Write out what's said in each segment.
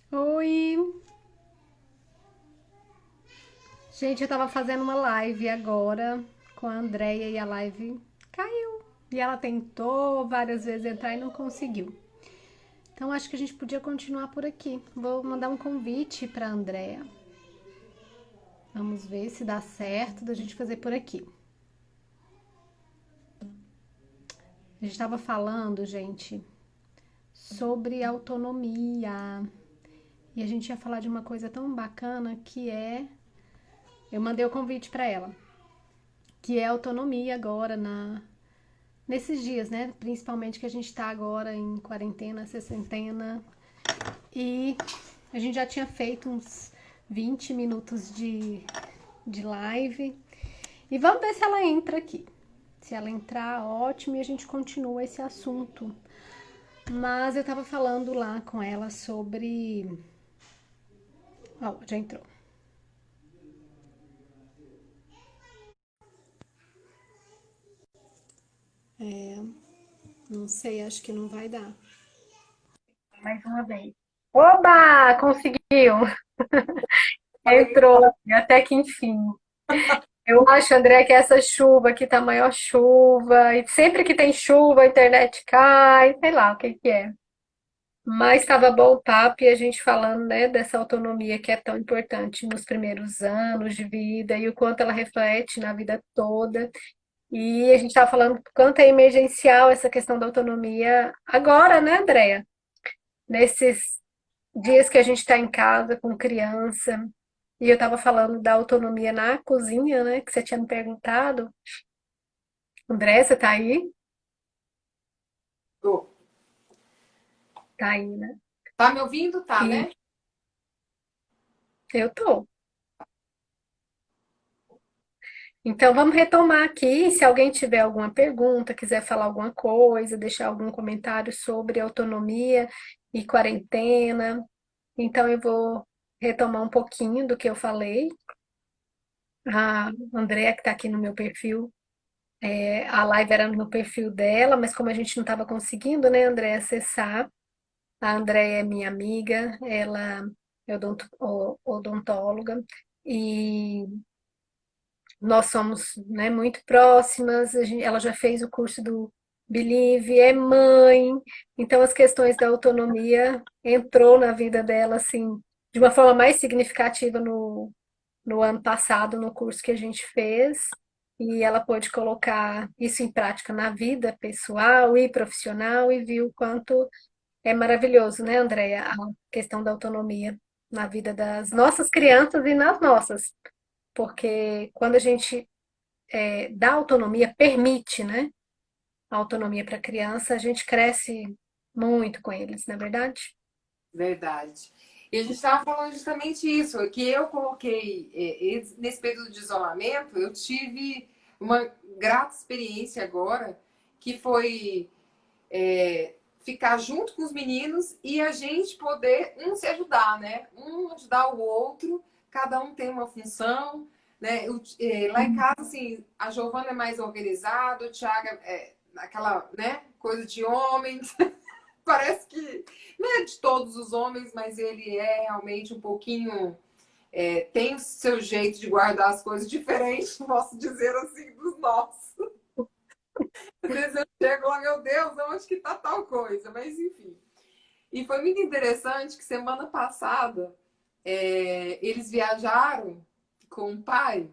Oi! Gente, eu tava fazendo uma live agora com a Andrea e a live caiu. E ela tentou várias vezes entrar e não conseguiu. Então acho que a gente podia continuar por aqui. Vou mandar um convite pra Andrea. Vamos ver se dá certo da gente fazer por aqui. A gente tava falando, gente, sobre autonomia. E a gente ia falar de uma coisa tão bacana que é. Eu mandei o convite pra ela, que é autonomia agora nesses dias, né? Principalmente que a gente tá agora em quarentena, sessentena. E a gente já tinha feito uns 20 minutos de live. E vamos ver se ela entra aqui. Se ela entrar, ótimo, e a gente continua esse assunto. Mas eu tava falando lá com ela sobre. Ó, já entrou. Não sei, acho que não vai dar. Mais uma vez. Oba! Conseguiu! Entrou, até que enfim. Eu acho, André, que essa chuva aqui tá a maior chuva, e sempre que tem chuva a internet cai, sei lá o que que é. Mas estava bom o papo e a gente falando, né, dessa autonomia que é tão importante nos primeiros anos de vida e o quanto ela reflete na vida toda. E a gente estava falando o quanto é emergencial essa questão da autonomia agora, né, Andréia? Nesses dias que a gente está em casa com criança. E eu estava falando da autonomia na cozinha, né, que você tinha me perguntado. André, você tá aí? Tô. Tá aí, né? Tá me ouvindo? Tá, E né? eu tô. Então vamos retomar aqui. Se alguém tiver alguma pergunta, quiser falar alguma coisa, deixar algum comentário sobre autonomia e quarentena. Então eu vou retomar um pouquinho do que eu falei. A Andrea, que está aqui no meu perfil, a live era no perfil dela, mas como a gente não estava conseguindo, né, André, acessar, a Andrea é minha amiga, ela é odontóloga e nós somos, né, muito próximas. Ela já fez o curso do Believe, é mãe, então as questões da autonomia entrou na vida dela assim de uma forma mais significativa no ano passado no curso que a gente fez. E ela pôde colocar isso em prática na vida pessoal e profissional e viu o quanto é maravilhoso, né, Andréia, a questão da autonomia na vida das nossas crianças e nas nossas. Porque quando a gente dá autonomia, permite, né, a autonomia para a criança, a gente cresce muito com eles, não é verdade? Verdade. E a gente estava falando justamente isso, que eu coloquei, nesse período de isolamento, eu tive uma grata experiência agora, que foi ficar junto com os meninos e a gente poder um se ajudar, né? Um ajudar o outro, cada um tem uma função, né? Lá em casa, assim, a Giovana é mais organizada, o Thiago é aquela, né, coisa de homem. Parece que não é de todos os homens, mas ele é realmente um pouquinho. Tem o seu jeito de guardar as coisas diferente, posso dizer assim, dos nossos. Às vezes eu chego lá, meu Deus, onde que tá tal coisa? Mas enfim. E foi muito interessante que semana passada eles viajaram com o pai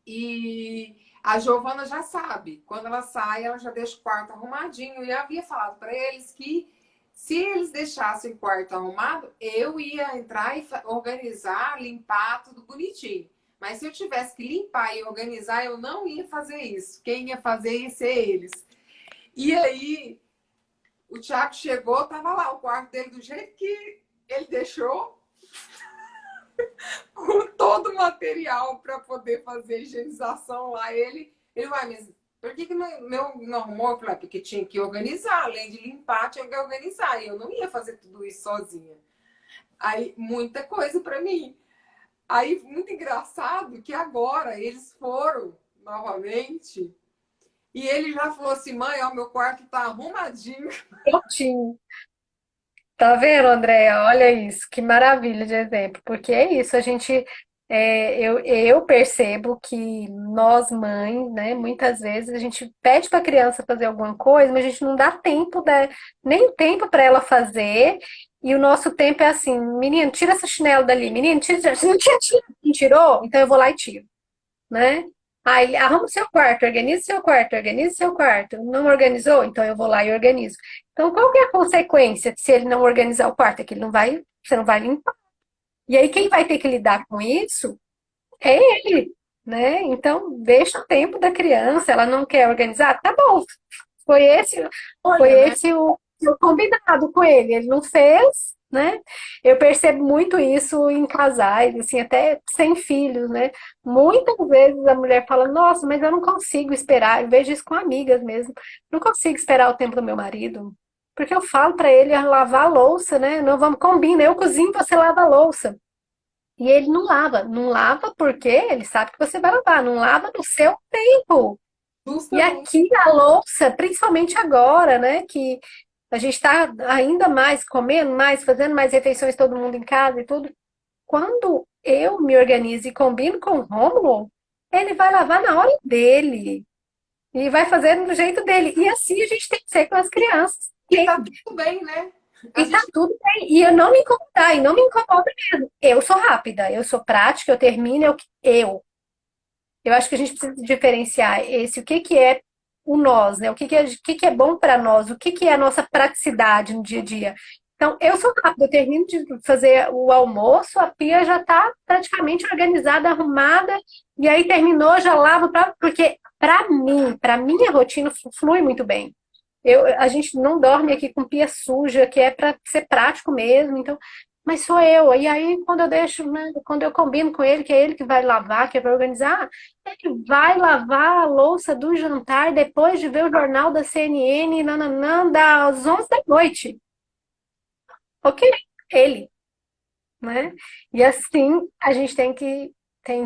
e a Giovana já sabe. Quando ela sai, ela já deixa o quarto arrumadinho. E eu havia falado para eles que se eles deixassem o quarto arrumado, eu ia entrar e organizar, limpar tudo bonitinho. Mas se eu tivesse que limpar e organizar, eu não ia fazer isso. Quem ia fazer ia ser eles. E aí, o Thiago chegou, tava lá o quarto dele do jeito que ele deixou, com todo o material para poder fazer higienização lá. Ele vai, mas por que não arrumou? Eu falei, porque tinha que organizar, além de limpar, tinha que organizar. E eu não ia fazer tudo isso sozinha. Aí, muita coisa para mim. Aí, muito engraçado que agora eles foram novamente e ele já falou assim: mãe, ó, meu quarto tá arrumadinho. Prontinho. Tá vendo, Andréia? Olha isso, que maravilha de exemplo. Porque é isso, a gente, eu percebo que nós mães, né, muitas vezes a gente pede para a criança fazer alguma coisa, mas a gente não dá tempo, nem tempo para ela fazer. E o nosso tempo é assim, menino, tira essa chinela dali, menino, tira, você não tinha tirado, não tirou? Então eu vou lá e tiro, né? Aí arruma o seu quarto, organiza o seu quarto, organiza o seu quarto. Não organizou? Então eu vou lá e organizo. Então, qual que é a consequência se ele não organizar o quarto? É que ele não vai, você não vai limpar. E aí, quem vai ter que lidar com isso é ele, né? Então, deixa o tempo da criança, ela não quer organizar, tá bom. Foi esse, foi Olha, né? esse o combinado com ele. Ele não fez, né? Eu percebo muito isso em casais, assim, até sem filhos, né? Muitas vezes a mulher fala, nossa, mas eu não consigo esperar. Eu vejo isso com amigas mesmo. Não consigo esperar o tempo do meu marido. Porque eu falo pra ele lavar a louça, né? Não vamos combina, eu cozinho, você lava a louça. E ele não lava. Não lava porque ele sabe que você vai lavar. Não lava no seu tempo. E Justamente. aqui a louça, principalmente agora, né, que a gente está ainda mais comendo mais, fazendo mais refeições todo mundo em casa e tudo. Quando eu me organizo e combino com o Rômulo, ele vai lavar na hora dele e vai fazer do jeito dele. E assim a gente tem que ser com as crianças. E tá tudo bem, né? A E tá gente tudo bem. E eu não me incomodar, e não me incomoda mesmo. Eu sou rápida, eu sou prática, eu termino, eu acho que a gente precisa diferenciar o que que é o nós, né? O que que é bom para nós, o que que é a nossa praticidade no dia a dia. Então, eu sou rápida, eu termino de fazer o almoço, a pia já está praticamente organizada, arrumada, e aí terminou, já lavo, porque para mim, para minha rotina, flui muito bem. A gente não dorme aqui com pia suja, que é para ser prático mesmo, então, mas sou eu. E aí, quando eu deixo, né, quando eu combino com ele, que é ele que vai lavar, que é para organizar, ele vai lavar a louça do jantar depois de ver o jornal da CNN, nananã, das 11 da noite. Ok, ele, né? E assim a gente tem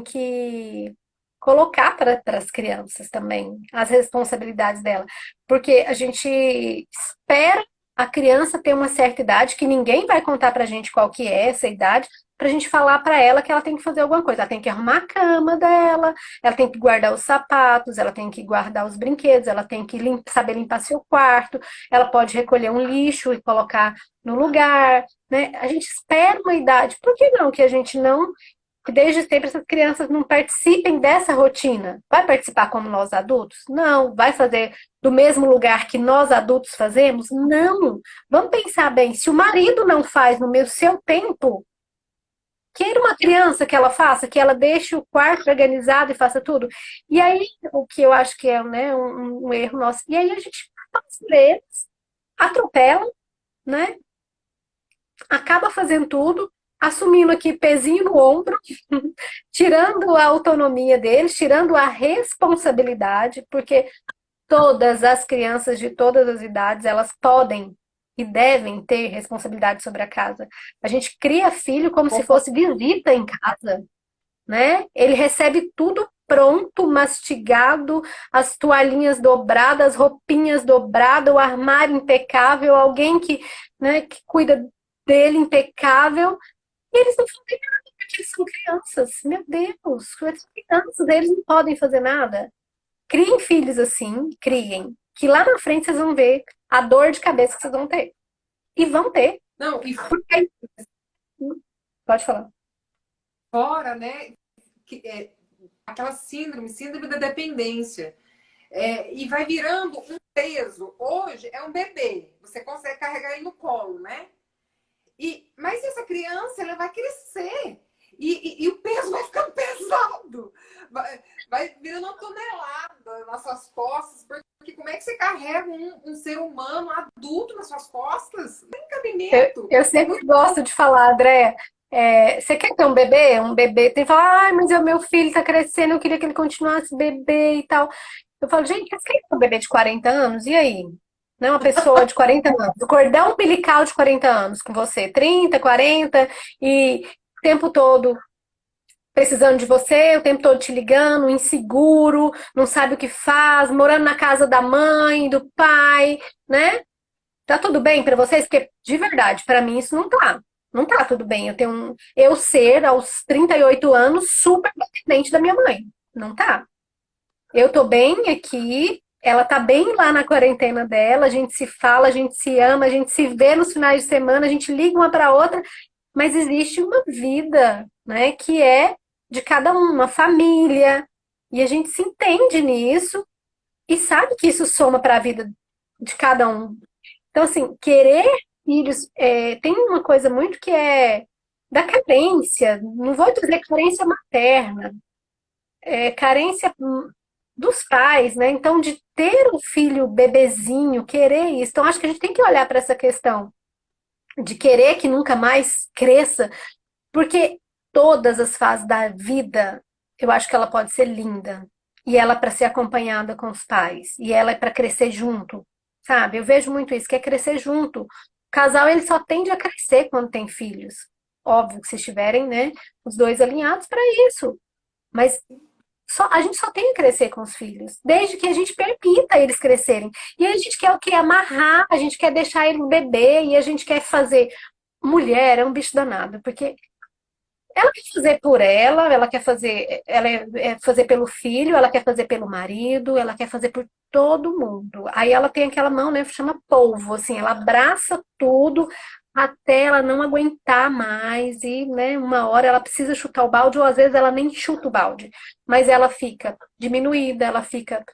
que colocar para as crianças também as responsabilidades dela, porque a gente espera a criança ter uma certa idade que ninguém vai contar para a gente qual que é essa idade. Para a gente falar para ela que ela tem que fazer alguma coisa, ela tem que arrumar a cama dela, ela tem que guardar os sapatos, ela tem que guardar os brinquedos, ela tem que saber limpar seu quarto, ela pode recolher um lixo e colocar no lugar, né? A gente espera uma idade. Por que não que a gente não, que desde sempre essas crianças não participem dessa rotina? Vai participar como nós adultos? Não. Vai fazer do mesmo lugar que nós adultos fazemos? Não. Vamos pensar bem, se o marido não faz no mesmo seu tempo, queira uma criança que ela faça, que ela deixe o quarto organizado e faça tudo. E aí, o que eu acho que é, né, um erro nosso, e aí a gente às vezes atropela, né? Acaba fazendo tudo, assumindo aqui pezinho no ombro, tirando a autonomia deles, tirando a responsabilidade, porque todas as crianças de todas as idades, elas podem e devem ter responsabilidade sobre a casa. A gente cria filho como se fosse visita em casa, né? Ele recebe tudo pronto, mastigado, as toalhinhas dobradas, as roupinhas dobradas, o armário impecável, alguém que, né, que cuida dele impecável. E eles não fazem nada porque eles são crianças. Meu Deus, eles são crianças, eles não podem fazer nada. Criem filhos assim, criem. Que lá na frente vocês vão ver a dor de cabeça que vocês vão ter. E vão ter. não, e Porque aí, pode falar. fora, né? Aquela síndrome da dependência. E vai virando um peso. Hoje é um bebê, você consegue carregar ele no colo, né? Mas essa criança ela vai crescer e o peso vai ficando pesado, vai virando uma tonelada nas suas costas, porque como é que você carrega um ser humano adulto nas suas costas? Não tem cabimento. Eu É sempre muito gosto de falar, André, você quer ter um bebê? Um bebê tem que falar, ai, mas o meu filho tá crescendo, eu queria que ele continuasse bebê e tal. Eu falo, gente, você quer ter um bebê de 40 anos? E aí? Não é uma pessoa de 40 anos, o cordão umbilical de 40 anos com você, 30, 40, e o tempo todo precisando de você, o tempo todo te ligando, inseguro, não sabe o que faz, morando na casa da mãe, do pai, né? Tá tudo bem pra vocês? Porque, de verdade, pra mim isso não tá. Não tá tudo bem. Eu ser, aos 38 anos, super dependente da minha mãe. Não tá. Eu tô bem aqui, ela tá bem lá na quarentena dela, a gente se fala, a gente se ama, a gente se vê nos finais de semana, a gente liga uma pra outra, mas existe uma vida, né, que é de cada um, uma família, e a gente se entende nisso e sabe que isso soma para a vida de cada um. Então, assim, querer filhos, tem uma coisa muito que é da carência, não vou dizer carência materna, carência dos pais, né? Então, de ter um filho bebezinho, querer isso. Então, acho que a gente tem que olhar para essa questão de querer que nunca mais cresça, porque todas as fases da vida, eu acho que ela pode ser linda. E ela para ser acompanhada com os pais. E ela é para crescer junto, sabe? Eu vejo muito isso, que é crescer junto. O casal, ele só tende a crescer quando tem filhos. Óbvio que se estiverem, né, os dois alinhados para isso. Mas a gente só tem que crescer com os filhos, desde que a gente permita eles crescerem. E a gente quer o quê? Amarrar, a gente quer deixar ele bebê e a gente quer fazer. Mulher é um bicho danado, porque ela quer fazer por ela quer fazer, fazer pelo filho, ela quer fazer pelo marido, ela quer fazer por todo mundo. Aí ela tem aquela mão, né, que chama polvo, assim, ela abraça tudo até ela não aguentar mais e, né, uma hora ela precisa chutar o balde ou às vezes ela nem chuta o balde, mas ela fica diminuída, ela fica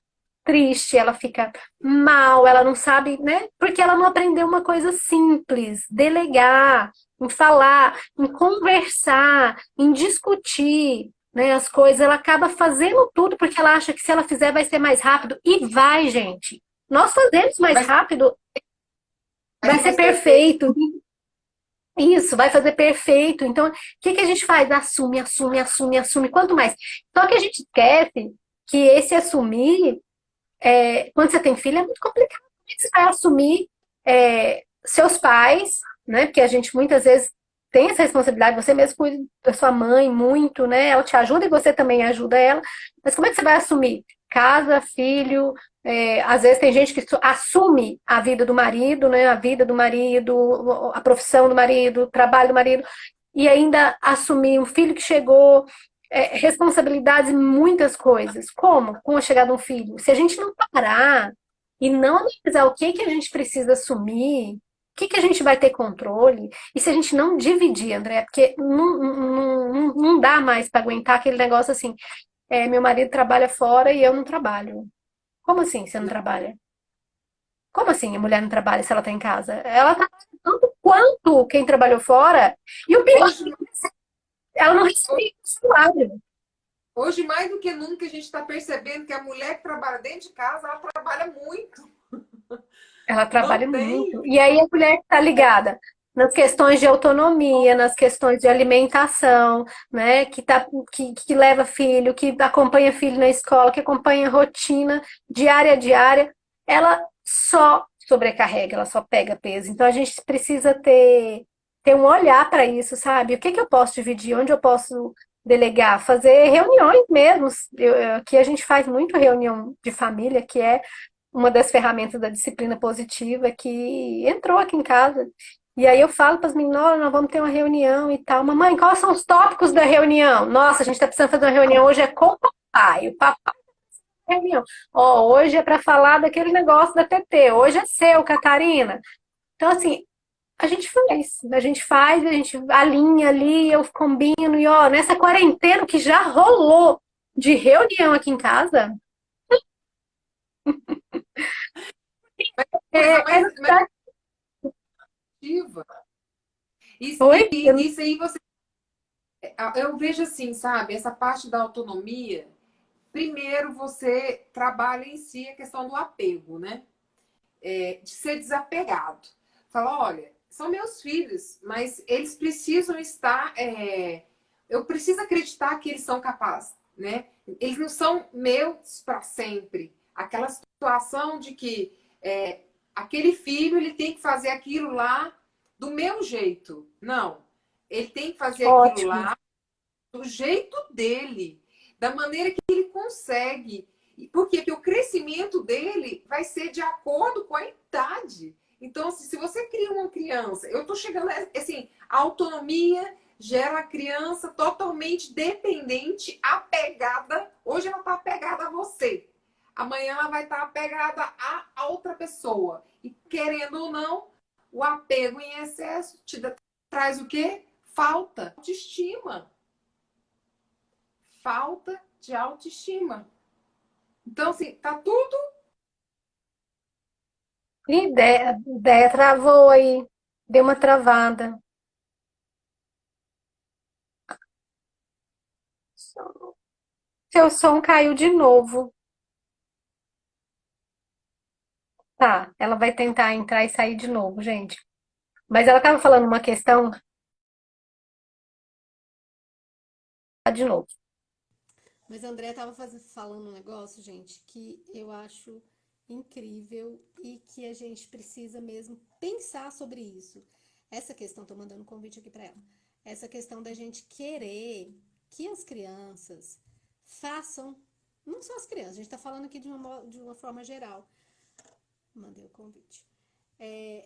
triste, ela fica mal, ela não sabe, né? Porque ela não aprendeu uma coisa simples, delegar, em falar, em conversar, em discutir, né, as coisas. Ela acaba fazendo tudo porque ela acha que se ela fizer vai ser mais rápido. E vai, gente. Nós fazemos mais Vai, rápido, vai vai ser ser mais perfeito. perfeito. Isso, vai fazer perfeito. Então, o que que a gente faz? Assume, assume, assume, assume. Quanto mais. Só que a gente esquece que esse assumir quando você tem filho é muito complicado. Como é que você vai assumir seus pais, né? Porque a gente muitas vezes tem essa responsabilidade, você mesmo cuida da sua mãe muito, né? Ela te ajuda e você também ajuda ela. Mas como é que você vai assumir? Casa, filho, às vezes tem gente que assume a vida do marido, né? A vida do marido, a profissão do marido, o trabalho do marido, e ainda assumir um filho que chegou, responsabilidades em muitas coisas. Como? Com a chegada de um filho. Se a gente não parar e não analisar o que que a gente precisa assumir, o que que a gente vai ter controle, e se a gente não dividir, André, porque não dá mais para aguentar aquele negócio assim, meu marido trabalha fora e eu não trabalho. Como assim você não trabalha? Como assim a mulher não trabalha se ela está em casa? Ela trabalha tanto quanto quem trabalhou fora, e o pior, Hoje, ela não recebe salário. hoje, mais do que nunca, a gente está percebendo que a mulher que trabalha dentro de casa, ela trabalha muito. Ela Não trabalha tem. muito. E aí a mulher está ligada nas questões de autonomia, nas questões de alimentação, né? Que leva filho, que acompanha filho na escola, que acompanha rotina diária a diária, ela só sobrecarrega, ela só pega peso. Então a gente precisa ter um olhar para isso, sabe? O que que eu posso dividir, onde eu posso delegar, fazer reuniões mesmo. Aqui a gente faz muito reunião de família, que é uma das ferramentas da disciplina positiva que entrou aqui em casa. E aí eu falo para as meninas, nós vamos ter uma reunião e tal. Mamãe, quais são os tópicos da reunião? Nossa, a gente está precisando fazer uma reunião hoje é com o papai. O papai tá reunião. Ó, hoje é para falar daquele negócio da TT. Hoje é seu, Catarina. Então, assim, a gente alinha ali, eu combino, e ó, nessa quarentena que já rolou de reunião aqui em casa, Coisa é mais ativa. Oi? Isso aí você. Eu vejo assim, sabe? Essa parte da autonomia. Primeiro, você trabalha em si a questão do apego, né? De ser desapegado. Fala, olha, são meus filhos, mas eles precisam estar. Eu preciso acreditar que eles são capazes, né? Eles não são meus para sempre. Aquela situação de que aquele filho ele tem que fazer aquilo lá do meu jeito. Não. Ele tem que fazer aquilo Ótimo. lá do jeito dele, da maneira que ele consegue. Por quê? Porque o crescimento dele vai ser de acordo com a idade. Então, se você cria uma criança, eu tô chegando, assim, a autonomia gera a criança totalmente dependente, apegada. Hoje ela tá apegada a você. Amanhã ela vai estar apegada a outra pessoa. E querendo ou não, o apego em excesso traz o quê? Falta de autoestima. Falta de autoestima. Então, assim, tá tudo. Ideia travou aí, deu uma travada. Seu som caiu de novo. Tá, ela vai tentar entrar e sair de novo, gente. Mas ela estava falando uma questão, tá de novo. Mas a Andrea estava falando um negócio, gente, que eu acho incrível e que a gente precisa mesmo pensar sobre isso. Essa questão, tô mandando um convite aqui para ela. Essa questão da gente querer que as crianças façam, não só as crianças, a gente está falando aqui de uma forma geral. Mandei o convite.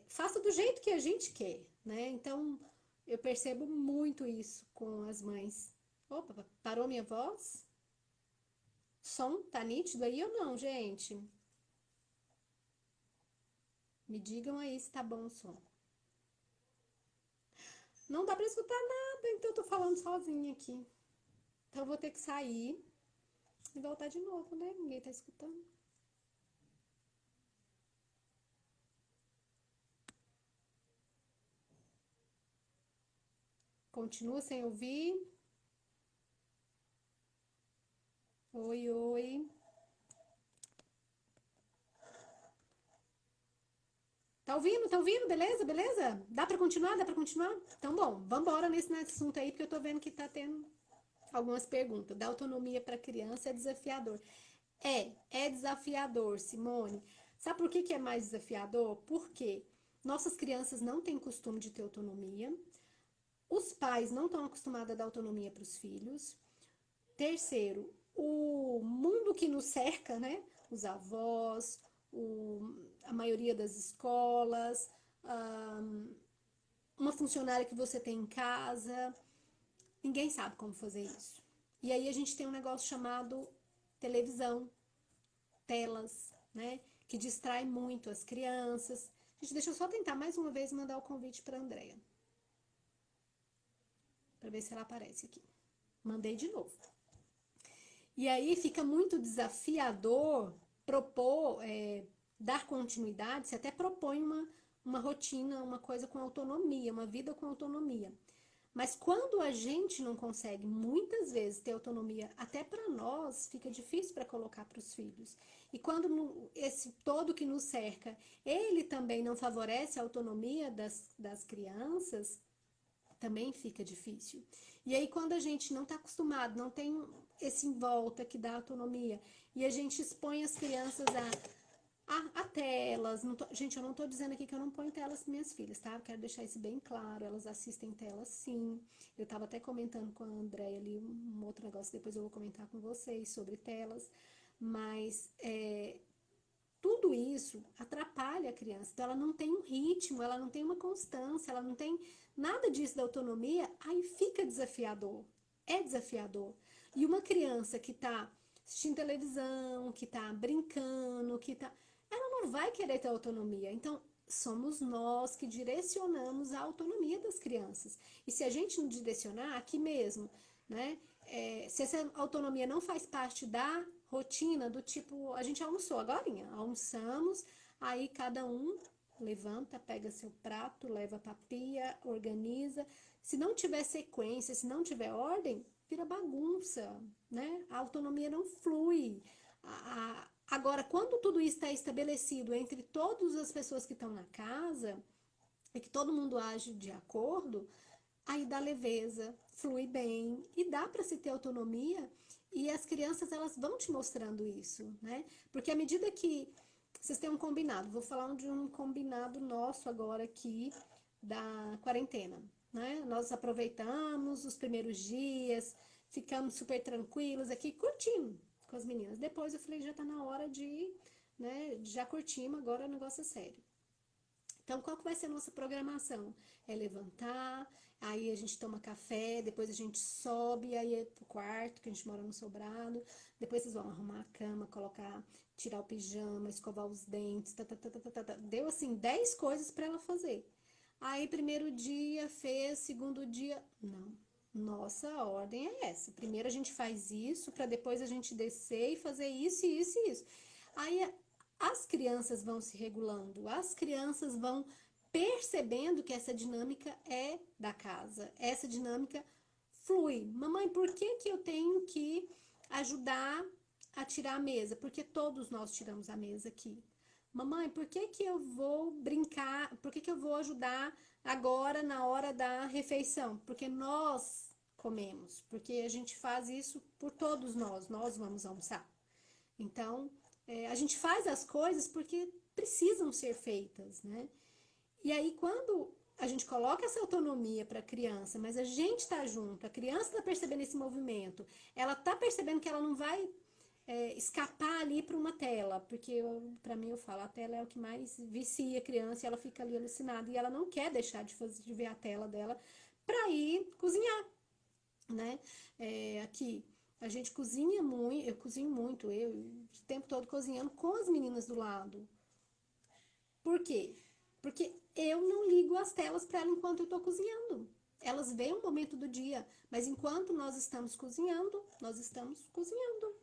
Faça do jeito que a gente quer, né? Então, eu percebo muito isso com as mães. Opa, parou minha voz? Som tá nítido aí ou não, gente? Me digam aí se tá bom o som. Não dá pra escutar nada, então eu tô falando sozinha aqui. Então eu vou ter que sair e voltar de novo, né? Ninguém tá escutando. Continua sem ouvir. Oi, oi. Tá ouvindo? Tá ouvindo? Beleza? Beleza? Dá pra continuar? Dá pra continuar? Então, bom, vambora nesse assunto aí, porque eu tô vendo que tá tendo algumas perguntas. Da autonomia para criança é desafiador. É desafiador, Simone. Sabe por que é mais desafiador? Porque nossas crianças não têm costume de ter autonomia, os pais não estão acostumados a dar autonomia para os filhos. Terceiro, o mundo que nos cerca, né? Os avós, a maioria das escolas, uma funcionária que você tem em casa, ninguém sabe como fazer isso. E aí a gente tem um negócio chamado televisão, telas, né? Que distrai muito as crianças. Gente, deixa eu só tentar mais uma vez mandar o convite para a Andrea, para ver se ela aparece aqui. Mandei de novo. E aí fica muito desafiador propor, dar continuidade, você até propõe uma rotina, uma coisa com autonomia, uma vida com autonomia. Mas quando a gente não consegue muitas vezes ter autonomia, até para nós fica difícil para colocar para os filhos. E quando esse todo que nos cerca, ele também não favorece a autonomia das crianças, também fica difícil. E aí quando a gente não está acostumado, não tem esse em volta que dá autonomia, e a gente expõe as crianças a telas. Não tô, gente, eu não tô dizendo aqui que eu não ponho telas para minhas filhas, tá? Eu quero deixar isso bem claro. Elas assistem telas sim. Eu tava até comentando com a Andréia ali um outro negócio, depois eu vou comentar com vocês sobre telas. Mas tudo isso atrapalha a criança. Então ela não tem um ritmo, ela não tem uma constância, ela não tem nada disso da autonomia, aí fica desafiador. É desafiador. E uma criança que tá assistindo televisão, que tá brincando, ela não vai querer ter autonomia. Então, somos nós que direcionamos a autonomia das crianças. E se a gente não direcionar, aqui mesmo, né? Se essa autonomia não faz parte da rotina, do tipo, a gente almoçou agora, almoçamos, aí cada um levanta, pega seu prato, leva pra pia, organiza. Se não tiver sequência, se não tiver ordem, vira bagunça, né? A autonomia não flui. Agora, quando tudo isso está estabelecido entre todas as pessoas que estão na casa, e que todo mundo age de acordo, aí dá leveza, flui bem e dá para se ter autonomia, e as crianças elas vão te mostrando isso, né? Porque à medida que vocês têm um combinado, vou falar de um combinado nosso agora aqui da quarentena, né? Nós aproveitamos os primeiros dias, ficamos super tranquilos aqui, curtindo com as meninas. Depois eu falei, já tá na hora de, né, já curtimos, agora o negócio é sério. Então, qual que vai ser a nossa programação? É levantar, aí a gente toma café, depois a gente sobe, aí é pro quarto, que a gente mora no sobrado, depois vocês vão arrumar a cama, colocar, tirar o pijama, escovar os dentes, Deu assim 10 coisas para ela fazer. Aí, primeiro dia fez, segundo dia, não. Nossa, a ordem é essa. Primeiro a gente faz isso, para depois a gente descer e fazer isso, isso e isso. Aí as crianças vão se regulando, as crianças vão percebendo que essa dinâmica é da casa, essa dinâmica flui. Mamãe, por que que eu tenho que ajudar a tirar a mesa? Porque todos nós tiramos a mesa aqui. Mamãe, por que que eu vou brincar? Por que que eu vou ajudar agora na hora da refeição? Porque nós comemos, porque a gente faz isso por todos nós vamos almoçar. Então, a gente faz as coisas porque precisam ser feitas, né? E aí, quando a gente coloca essa autonomia para a criança, mas a gente está junto, a criança está percebendo esse movimento, ela está percebendo que ela não vai escapar ali para uma tela, porque para mim eu falo, a tela é o que mais vicia a criança e ela fica ali alucinada e ela não quer deixar de ver a tela dela para ir cozinhar, né? Aqui a gente cozinha muito, eu cozinho muito, eu o tempo todo cozinhando com as meninas do lado. Por quê? Porque eu não ligo as telas para ela enquanto eu estou cozinhando. Elas veem um momento do dia, mas enquanto nós estamos cozinhando, nós estamos cozinhando.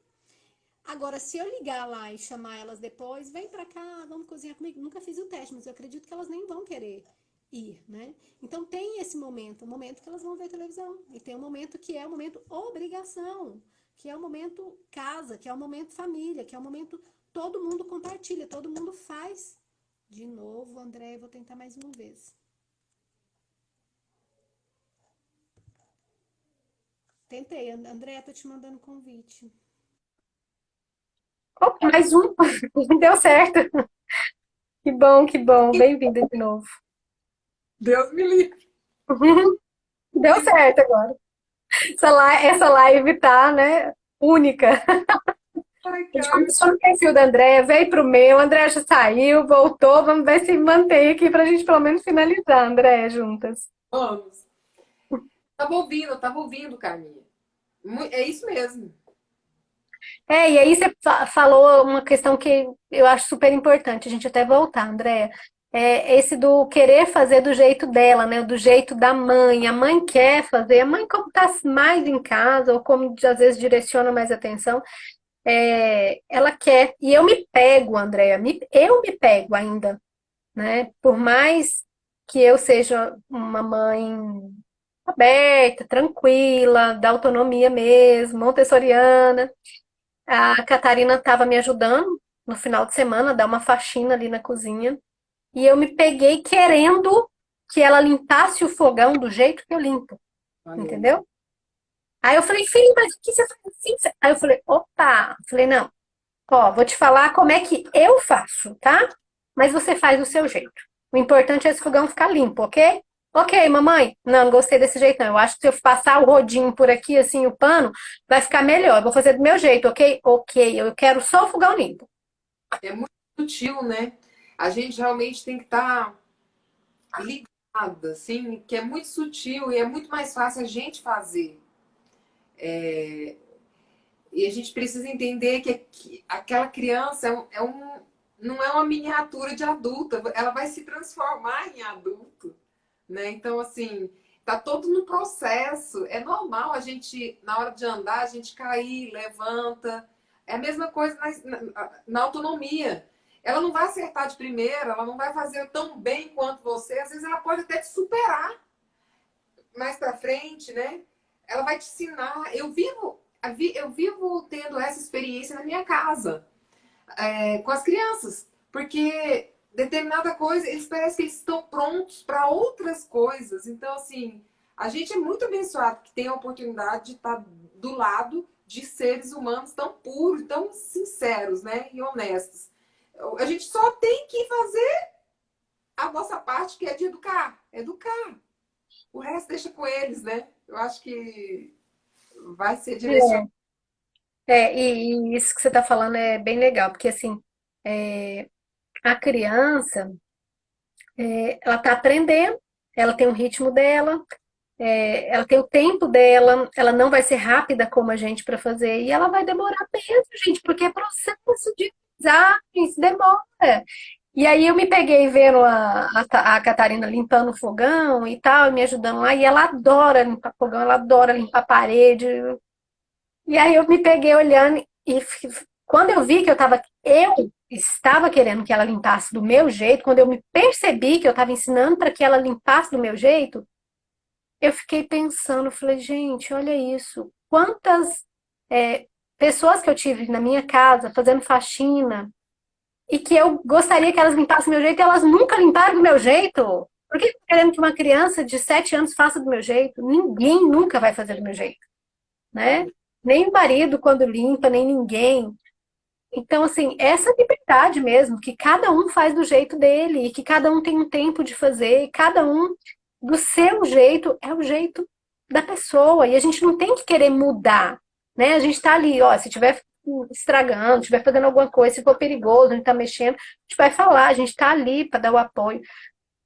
Agora, se eu ligar lá e chamar elas depois, vem pra cá, vamos cozinhar comigo. Nunca fiz o teste, mas eu acredito que elas nem vão querer ir, né? Então tem esse momento, o momento que elas vão ver televisão. E tem um momento que é o momento obrigação, que é o momento casa, que é o momento família, que é o momento todo mundo compartilha, todo mundo faz. De novo, André, eu vou tentar mais uma vez. Tentei, André, tô te mandando convite. Opa, mais um. Deu certo. Que bom, que bom. Bem-vinda de novo. Deus me livre. Deu certo agora. Essa live tá, né, única. Ai, A gente cara. começou no perfil da Andréia, veio pro meu, a Andréia já saiu, voltou. Vamos ver se mantém aqui pra gente pelo menos finalizar, Andréia, juntas. Vamos. Tava ouvindo, Carminha. É isso mesmo. E aí você falou uma questão que eu acho super importante, a gente até voltar, Andréia. É esse do querer fazer do jeito dela, né? Do jeito da mãe. A mãe quer fazer, a mãe, como está mais em casa, ou como às vezes direciona mais atenção, ela quer. E eu me pego, Andréia, eu me pego ainda, né? Por mais que eu seja uma mãe aberta, tranquila, da autonomia mesmo, montessoriana. A Catarina estava me ajudando no final de semana a dar uma faxina ali na cozinha. E eu me peguei querendo que ela limpasse o fogão do jeito que eu limpo, Olha aí. entendeu? Aí eu falei, filho, mas o que você faz assim? Aí eu falei, opa, falei, não, ó, vou te falar como é que eu faço, tá? Mas você faz do seu jeito. O importante é esse fogão ficar limpo, ok? Ok, mamãe. Não, não gostei desse jeito, não. Eu acho que se eu passar o rodinho por aqui, assim, o pano, vai ficar melhor. Eu vou fazer do meu jeito, ok? Ok, eu quero só o fogão limpo. É muito sutil, né? A gente realmente tem que estar ligada, assim, que é muito sutil e é muito mais fácil a gente fazer. E a gente precisa entender que aquela criança não é uma miniatura de adulta, ela vai se transformar em adulto, né? Então, assim, tá todo no processo. É normal a gente, na hora de andar, a gente cair, levanta. É a mesma coisa na autonomia. Ela não vai acertar de primeira, ela não vai fazer tão bem quanto você. Às vezes ela pode até te superar mais para frente, né? Ela vai te ensinar. Eu vivo tendo essa experiência na minha casa, com as crianças, porque determinada coisa, eles parecem que eles estão prontos para outras coisas. Então, assim, a gente é muito abençoado que tem a oportunidade de estar do lado de seres humanos tão puros, tão sinceros, né? E honestos. A gente só tem que fazer a nossa parte, que é de educar. Educar. O resto deixa com eles, né? Eu acho que vai ser direcionado. E isso que você está falando é bem legal, porque assim, a criança, Ela está aprendendo, ela tem um ritmo dela, ela tem o tempo dela, ela não vai ser rápida como a gente para fazer, e ela vai demorar mesmo, gente, porque é processo de design, demora. E aí eu me peguei vendo a Catarina limpando o fogão e tal, me ajudando lá, e ela adora limpar fogão, ela adora limpar parede. E aí eu me peguei olhando e quando eu vi que eu estava querendo que ela limpasse do meu jeito, quando eu me percebi que eu estava ensinando para que ela limpasse do meu jeito, eu fiquei pensando, falei, gente, olha isso, quantas é, pessoas que eu tive na minha casa fazendo faxina e que eu gostaria que elas limpassem do meu jeito e elas nunca limparam do meu jeito. Por que eu tô querendo que uma criança de 7 anos faça do meu jeito? Ninguém nunca vai fazer do meu jeito, né? Nem o marido quando limpa, nem ninguém. Então, assim, essa liberdade mesmo, que cada um faz do jeito dele, e que cada um tem um tempo de fazer, e cada um do seu jeito é o jeito da pessoa. E a gente não tem que querer mudar, né? A gente tá ali, ó, se tiver estragando, estiver fazendo alguma coisa, se for perigoso, a gente tá mexendo, a gente vai falar, a gente tá ali para dar o apoio.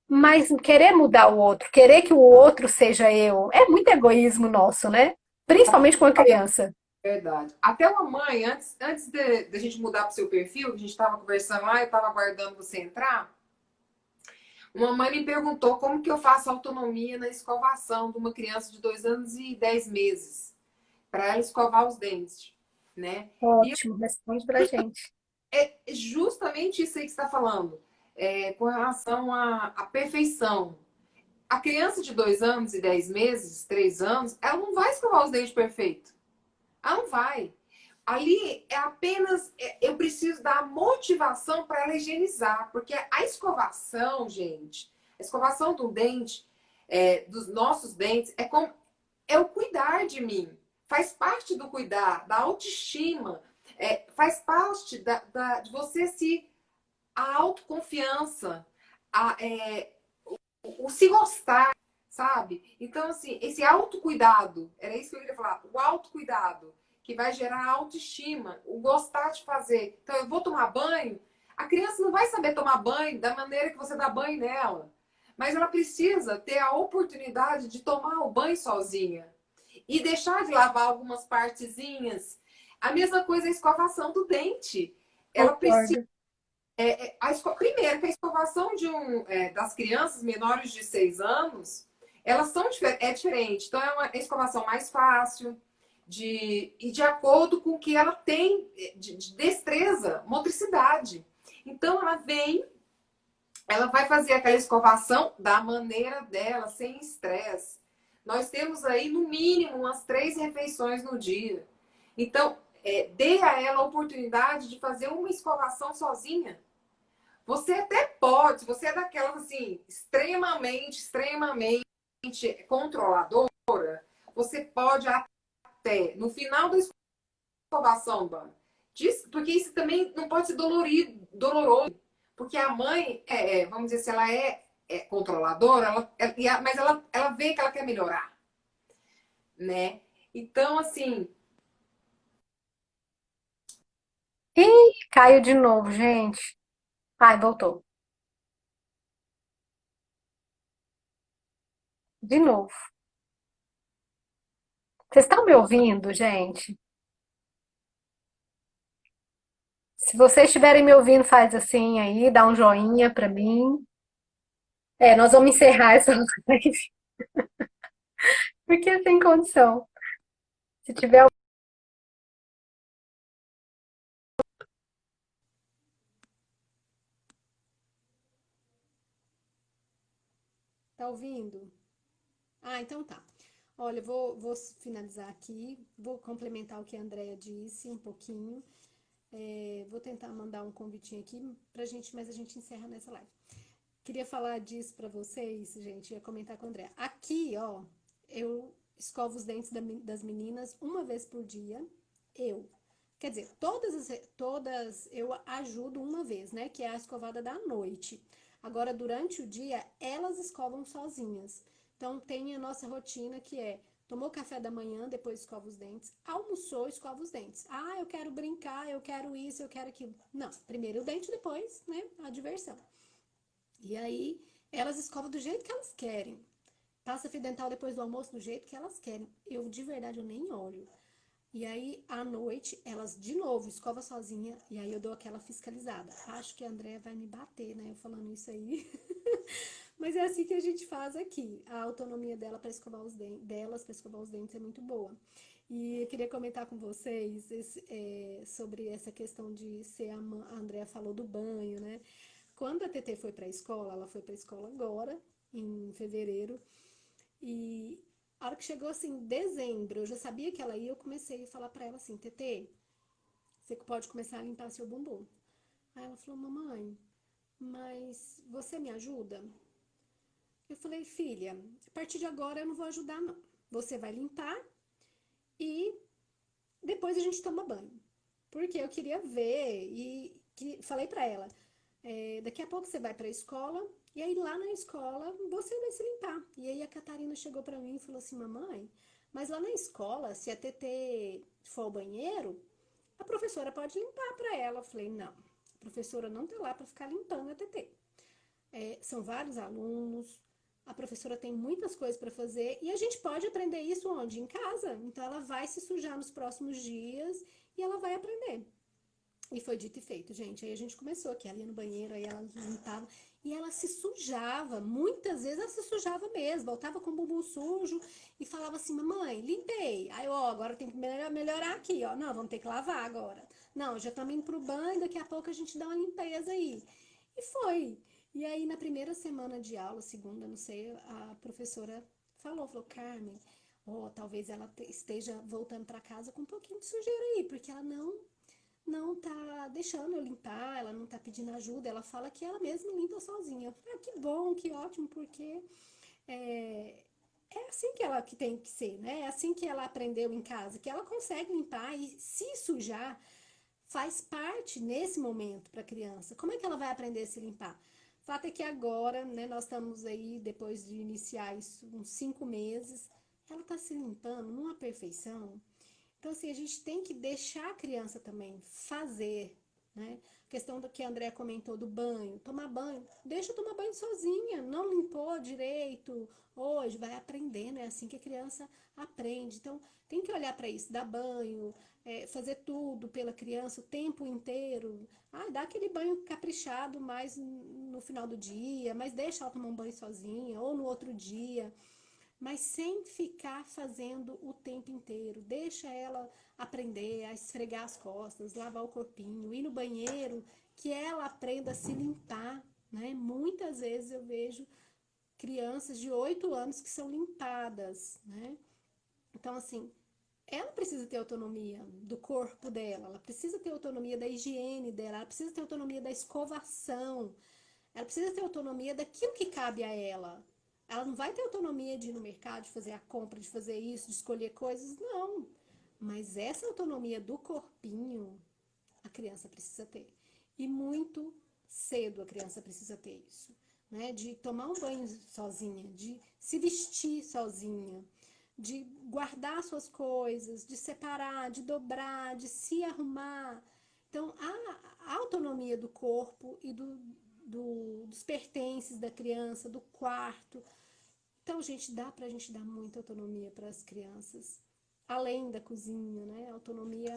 Mas querer mudar o outro, querer que o outro seja eu, é muito egoísmo nosso, né? Principalmente com a criança. Verdade. Até uma mãe, antes de a gente mudar para o seu perfil, que a gente estava conversando lá, eu estava aguardando você entrar, uma mãe me perguntou como que eu faço autonomia na escovação de uma criança de 2 anos e 10 meses, para ela escovar os dentes, né? E Ótimo, responde pra gente. é justamente isso aí que você está falando, com relação à perfeição. A criança de 2 anos e 10 meses, 3 anos, ela não vai escovar os dentes perfeito. Ela não vai. Ali é apenas eu preciso dar motivação para ela higienizar, porque a escovação, gente, a escovação do dente, dos nossos dentes, é o cuidar de mim. Faz parte do cuidar, da autoestima, faz parte de você a autoconfiança, a, é, o se gostar, sabe? Então, assim, esse autocuidado, era isso que eu queria falar, o autocuidado, que vai gerar autoestima, o gostar de fazer. Então, eu vou tomar banho, a criança não vai saber tomar banho da maneira que você dá banho nela, mas ela precisa ter a oportunidade de tomar o banho sozinha e deixar de lavar algumas partezinhas. A mesma coisa é a escovação do dente. Ela precisa Concordo. primeiro, que a escovação das crianças menores de 6 anos, elas é diferente. Então, é uma escovação mais fácil, e de acordo com o que ela tem de destreza, motricidade. Então, ela vai fazer aquela escovação da maneira dela, sem estresse. Nós temos aí, no mínimo, umas 3 refeições no dia. Então, dê a ela a oportunidade de fazer uma escovação sozinha. Você até pode, se você é daquelas assim, extremamente controladora, você pode até, no final da escovação, porque isso também não pode ser doloroso, porque a mãe, vamos dizer, se ela é controladora, mas ela vê que ela quer melhorar, né? Então, assim, Ih, caiu de novo, gente. Ai, voltou. De novo. Vocês estão me ouvindo, gente? Se vocês estiverem me ouvindo, faz assim aí, dá um joinha pra mim. Nós vamos encerrar essa live, porque sem condição. Se tiver. Tá ouvindo? Ah, então tá. Olha, vou finalizar aqui, vou complementar o que a Andrea disse um pouquinho. Vou tentar mandar um convitinho aqui pra gente, mas a gente encerra nessa live. Queria falar disso pra vocês, gente, ia comentar com a Andrea. Aqui, ó, eu escovo os dentes das meninas uma vez por dia, eu. Quer dizer, todas eu ajudo uma vez, né? Que é a escovada da noite. Agora, durante o dia, elas escovam sozinhas. Então, tem a nossa rotina que é: tomou café da manhã, depois escova os dentes. Almoçou, escova os dentes. Ah, eu quero brincar, eu quero isso, eu quero aquilo. Não, primeiro o dente, depois, né? A diversão. E aí, Elas escovam do jeito que elas querem. Passa fio dental depois do almoço do jeito que elas querem. Eu, de verdade, eu nem olho. E aí, à noite, elas de novo escova sozinha. E aí eu dou aquela fiscalizada. Acho que a Andrea vai me bater, né? Eu falando isso aí. Mas é assim que a gente faz aqui. A autonomia dela para escovar os dentes, delas para escovar os dentes é muito boa. E eu queria comentar com vocês sobre essa questão de ser a Andrea falou do banho, né? Quando a TT foi para a escola, ela foi para a escola agora, em fevereiro, e a hora que chegou assim, dezembro, eu já sabia que ela ia, eu comecei a falar para ela assim, TT, você pode começar a limpar seu bumbum. Aí ela falou, mamãe, mas você me ajuda? Eu falei, filha, a partir de agora eu não vou ajudar não. Você vai limpar e depois a gente toma banho. Porque eu queria ver e falei pra ela, daqui a pouco você vai pra escola e aí lá na escola você vai se limpar. E aí a Catarina chegou pra mim e falou assim, mamãe, mas lá na escola, se a TT for ao banheiro, a professora pode limpar pra ela. Eu falei, não, a professora não tá lá pra ficar limpando a TT. São vários alunos, a professora tem muitas coisas para fazer e a gente pode aprender isso onde? Em casa. Então ela vai se sujar nos próximos dias e ela vai aprender. E foi dito e feito, gente. Aí a gente começou aqui, ela ia no banheiro, aí ela limpava e ela se sujava. Muitas vezes ela se sujava mesmo, voltava com o bumbum sujo e falava assim: mamãe, limpei. Aí, ó, agora tem que melhorar aqui, ó. Não, vamos ter que lavar agora. Não, já estamos indo pro banho, daqui a pouco a gente dá uma limpeza aí. E foi. E aí, na primeira semana de aula, segunda, não sei, a professora falou, Carmen, ó, talvez ela esteja voltando para casa com um pouquinho de sujeira aí, porque ela não tá deixando eu limpar, ela não tá pedindo ajuda, ela fala que ela mesma limpa sozinha. Eu falei, que bom, que ótimo, porque é, é assim que ela que tem que ser, né? É assim que ela aprendeu em casa, que ela consegue limpar e se sujar faz parte nesse momento para a criança. Como é que ela vai aprender a se limpar? O fato é que agora, né, nós estamos aí, depois de iniciar isso, uns 5 meses, ela está se limpando numa perfeição. Então, assim, a gente tem que deixar a criança também fazer, né? A questão do que a André comentou do banho, tomar banho, deixa eu tomar banho sozinha, não limpou direito hoje, vai aprendendo, é assim que a criança aprende. Então, tem que olhar para isso, dar banho, fazer tudo pela criança o tempo inteiro. Ah, dá aquele banho caprichado mais no final do dia, mas deixa ela tomar um banho sozinha, ou no outro dia, mas sem ficar fazendo o tempo inteiro. Deixa ela aprender a esfregar as costas, lavar o corpinho, ir no banheiro, que ela aprenda a se limpar, né? Muitas vezes eu vejo crianças de 8 anos que são limpadas, né? Então, assim, ela precisa ter autonomia do corpo dela, ela precisa ter autonomia da higiene dela, ela precisa ter autonomia da escovação, ela precisa ter autonomia daquilo que cabe a ela. Ela não vai ter autonomia de ir no mercado, de fazer a compra, de fazer isso, de escolher coisas, não. Mas essa autonomia do corpinho, a criança precisa ter. E muito cedo a criança precisa ter isso. Né? De tomar um banho sozinha, de se vestir sozinha, de guardar suas coisas, de separar, de dobrar, de se arrumar. Então, a autonomia do corpo e dos pertences da criança, do quarto. Então, gente, dá pra gente dar muita autonomia para as crianças, além da cozinha, né? Autonomia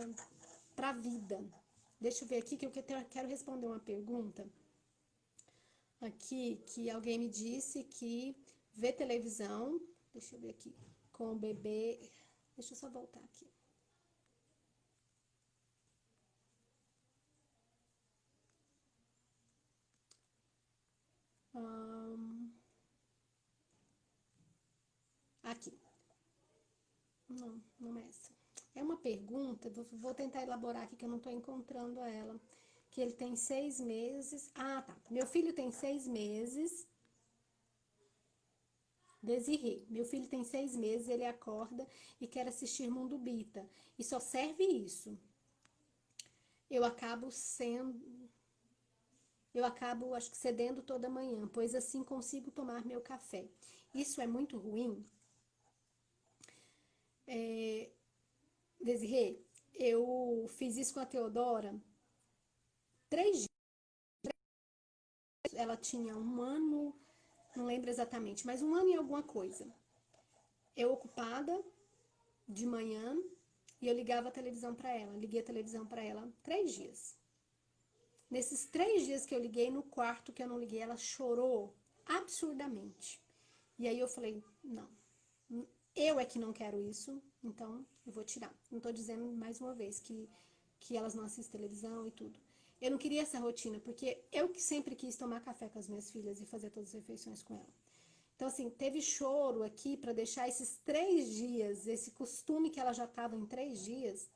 para a vida. Deixa eu ver aqui que eu quero responder uma pergunta aqui que alguém me disse que vê televisão, deixa eu ver aqui, com o bebê. Deixa eu só voltar aqui. Aqui. Não, não é essa. É uma pergunta, vou tentar elaborar aqui que eu não estou encontrando ela. Que ele tem 6 meses. Ah, tá. Meu filho tem 6 meses. Desirê. Meu filho tem 6 meses, ele acorda e quer assistir Mundo Bita. E só serve isso. Eu acabo sendo. Eu acabo, acho que, cedendo toda manhã, pois assim consigo tomar meu café. Isso é muito ruim? Desirê, eu fiz isso com a Teodora 3 dias. Ela tinha 1 ano não lembro exatamente, mas 1 ano e alguma coisa. Eu ocupada de manhã e eu ligava a televisão para ela. Liguei a televisão para ela 3 dias. Nesses 3 dias que eu liguei, no quarto que eu não liguei, ela chorou absurdamente. E aí eu falei, não, eu é que não quero isso, então eu vou tirar. Não tô dizendo mais uma vez que elas não assistem televisão e tudo. Eu não queria essa rotina, porque eu que sempre quis tomar café com as minhas filhas e fazer todas as refeições com ela. Então, assim, teve choro aqui para deixar esses 3 dias, esse costume que ela já estava em 3 dias.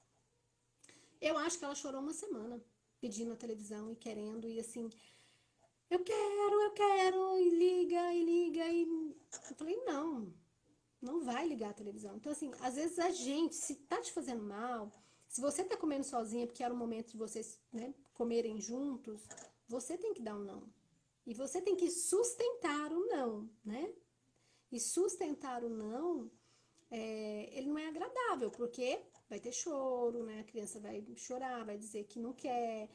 Eu acho que ela chorou uma semana pedindo a televisão e querendo, e assim, eu quero, e liga, e liga, e eu falei, não, não vai ligar a televisão. Então, assim, às vezes a gente, se tá te fazendo mal, se você tá comendo sozinha, porque era o momento de vocês, né, comerem juntos, você tem que dar um não. E você tem que sustentar o não, né? E sustentar o não, ele não é agradável, porque vai ter choro, né? A criança vai chorar, vai dizer que não quer.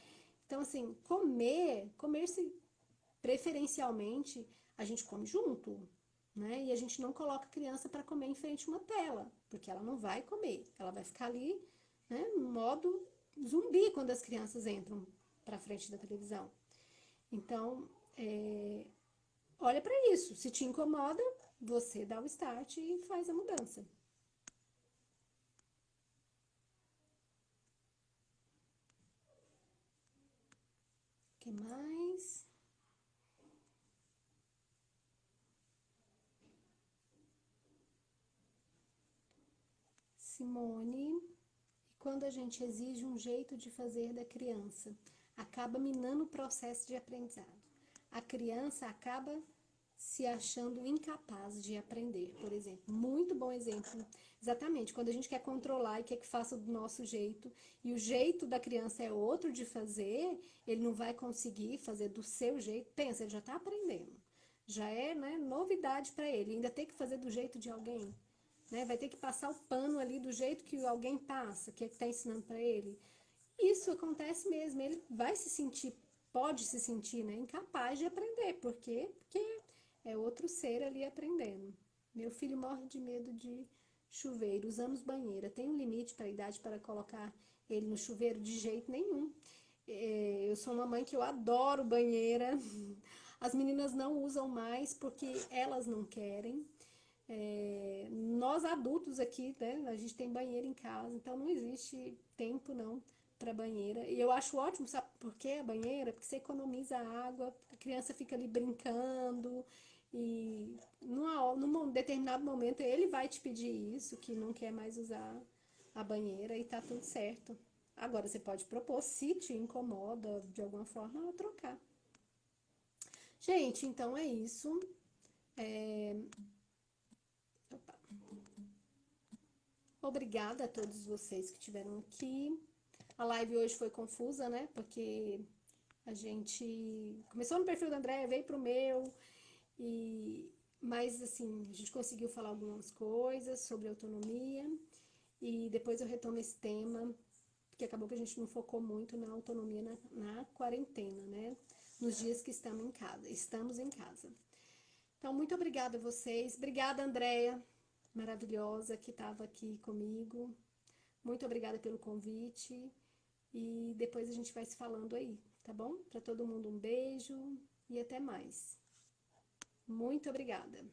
Então, assim, comer-se preferencialmente, a gente come junto, né? E a gente não coloca a criança para comer em frente a uma tela, porque ela não vai comer, ela vai ficar ali, né, no modo zumbi quando as crianças entram para frente da televisão. Então, olha para isso. Se te incomoda, você dá o start e faz a mudança. O que mais? Simone, e quando a gente exige um jeito de fazer da criança, acaba minando o processo de aprendizado. A criança acaba se achando incapaz de aprender, por exemplo. Muito bom exemplo. Exatamente, quando a gente quer controlar e quer que faça do nosso jeito, e o jeito da criança é outro de fazer, ele não vai conseguir fazer do seu jeito. Pensa, ele já está aprendendo. Já é, né, novidade para ele. Ainda tem que fazer do jeito de alguém, né? Vai ter que passar o pano ali do jeito que alguém passa, que está ensinando para ele. Isso acontece mesmo. Ele vai se sentir, pode se sentir, né, incapaz de aprender. Por quê? Porque é outro ser ali aprendendo. Meu filho morre de medo de chuveiro, usamos banheira. Tem um limite para a idade para colocar ele no chuveiro? De jeito nenhum. Eu sou uma mãe que eu adoro banheira. As meninas não usam mais porque elas não querem. Nós adultos aqui, né, a gente tem banheiro em casa, então não existe tempo não para banheira. E eu acho ótimo, sabe por quê a banheira? Porque você economiza água, a criança fica ali brincando e num determinado momento ele vai te pedir isso, que não quer mais usar a banheira e tá tudo certo. Agora você pode propor, se te incomoda de alguma forma, trocar. Gente, então é isso. É, Obrigada a todos vocês que estiveram aqui. A live hoje foi confusa, né? Porque a gente começou no perfil da Andréia, veio pro meu, e mas assim, a gente conseguiu falar algumas coisas sobre autonomia e depois eu retomo esse tema, porque acabou que a gente não focou muito na autonomia na quarentena, né? Nos dias que estamos em casa. Então, muito obrigada a vocês. Obrigada, Andréia, maravilhosa, que estava aqui comigo. Muito obrigada pelo convite e depois a gente vai se falando aí, tá bom? Para todo mundo um beijo e até mais. Muito obrigada.